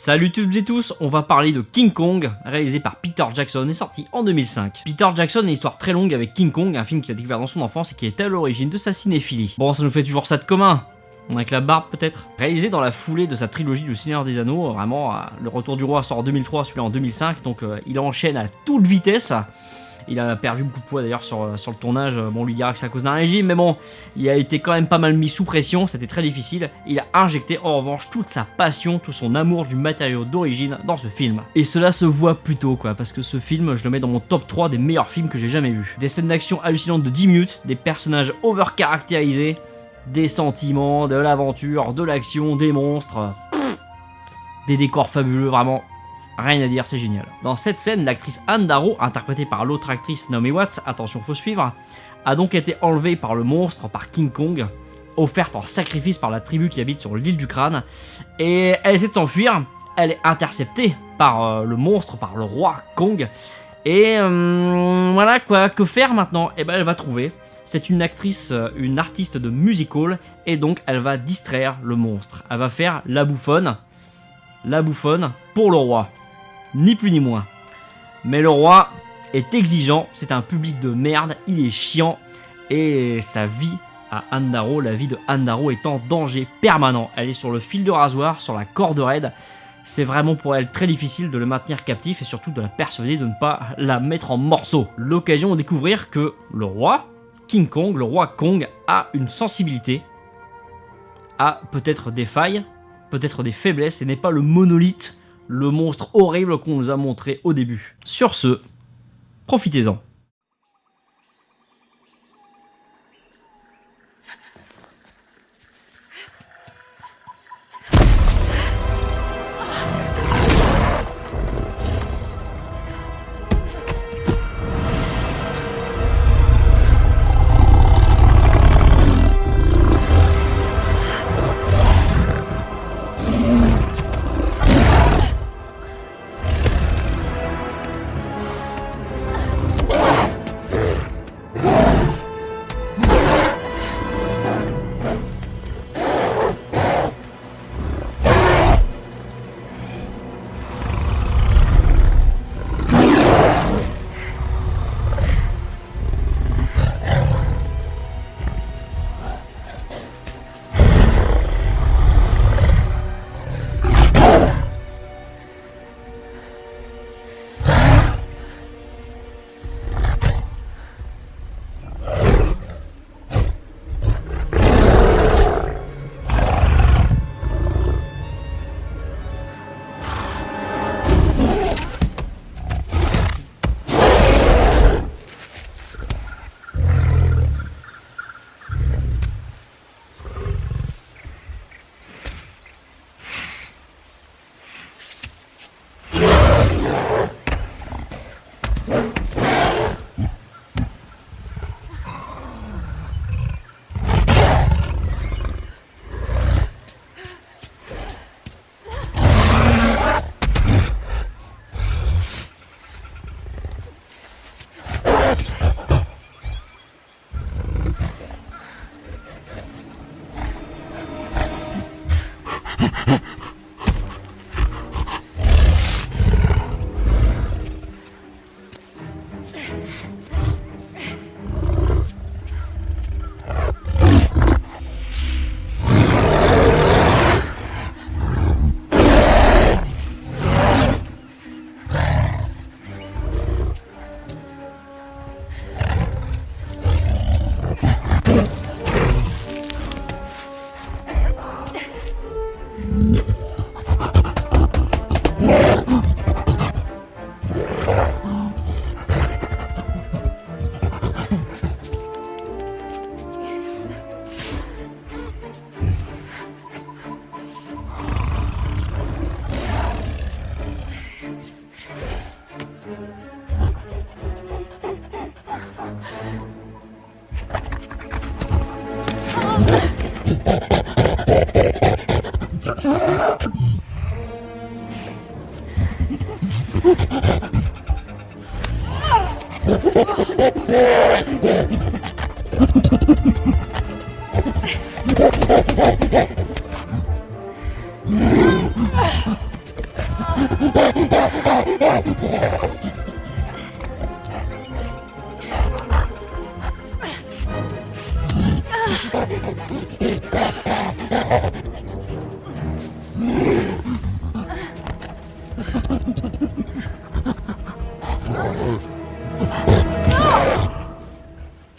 Salut toutes et tous, on va parler de King Kong, réalisé par Peter Jackson et sorti en 2005. Peter Jackson a une histoire très longue avec King Kong, un film qu'il a découvert dans son enfance et qui était à l'origine de sa cinéphilie. Bon, ça nous fait toujours ça de commun, avec la barbe peut-être. Réalisé dans la foulée de sa trilogie du Seigneur des Anneaux, vraiment, Le Retour du Roi sort en 2003, celui-là en 2005, donc il enchaîne à toute vitesse. Il a perdu beaucoup de poids d'ailleurs sur le tournage, bon on lui dira que c'est à cause d'un régime, mais bon, il a été quand même pas mal mis sous pression, c'était très difficile. Il a injecté en revanche toute sa passion, tout son amour du matériau d'origine dans ce film. Et cela se voit plutôt quoi, parce que ce film, je le mets dans mon top 3 des meilleurs films que j'ai jamais vus. Des scènes d'action hallucinantes de 10 minutes, des personnages over-caractérisés, des sentiments, de l'aventure, de l'action, des monstres, des décors fabuleux, vraiment... Rien à dire, c'est génial. Dans cette scène, l'actrice Anne Darrow, interprétée par l'autre actrice Naomi Watts, attention faut suivre, a donc été enlevée par le monstre, par King Kong, offerte en sacrifice par la tribu qui habite sur l'île du crâne, et elle essaie de s'enfuir, elle est interceptée par le monstre, par le roi Kong, et voilà quoi, que faire maintenant? Eh ben elle va trouver. C'est une actrice, une artiste de music-hall, et donc elle va distraire le monstre. Elle va faire la bouffonne pour le roi. Ni plus ni moins. Mais le roi est exigeant, c'est un public de merde, il est chiant, et sa vie à Anne Darrow, la vie de Anne Darrow est en danger permanent. Elle est sur le fil de rasoir, sur la corde raide. C'est vraiment pour elle très difficile de le maintenir captif et surtout de la persuader de ne pas la mettre en morceaux. L'occasion de découvrir que le roi, King Kong, le roi Kong, a une sensibilité, a peut-être des failles, peut-être des faiblesses, et n'est pas le monolithe, le monstre horrible qu'on nous a montré au début. Sur ce, profitez-en.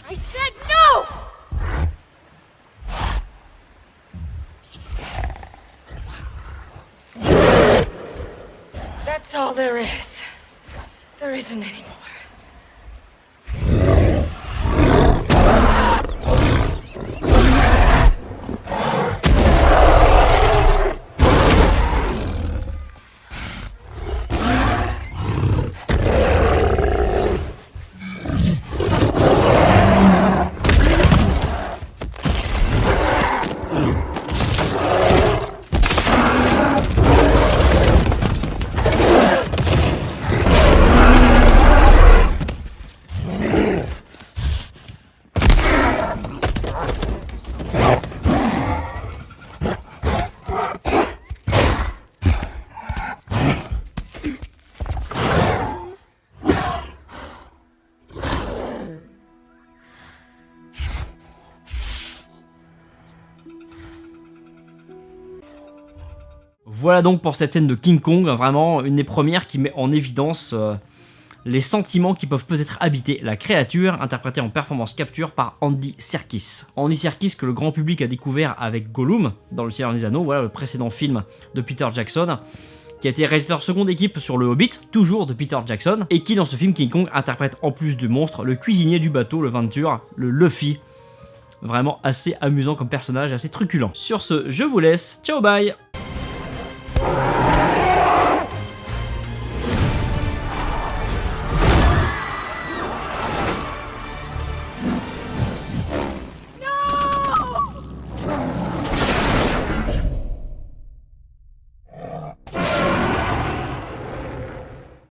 I said no! That's all there is. There isn't any more. Voilà donc pour cette scène de King Kong, vraiment une des premières qui met en évidence les sentiments qui peuvent peut-être habiter la créature, interprétée en performance capture par Andy Serkis. Andy Serkis que le grand public a découvert avec Gollum dans Le Seigneur des Anneaux, voilà le précédent film de Peter Jackson, qui a été réalisateur seconde équipe sur Le Hobbit, toujours de Peter Jackson, et qui dans ce film King Kong interprète en plus du monstre le cuisinier du bateau, le Venture, le Luffy. Vraiment assez amusant comme personnage, assez truculent. Sur ce, je vous laisse, ciao bye.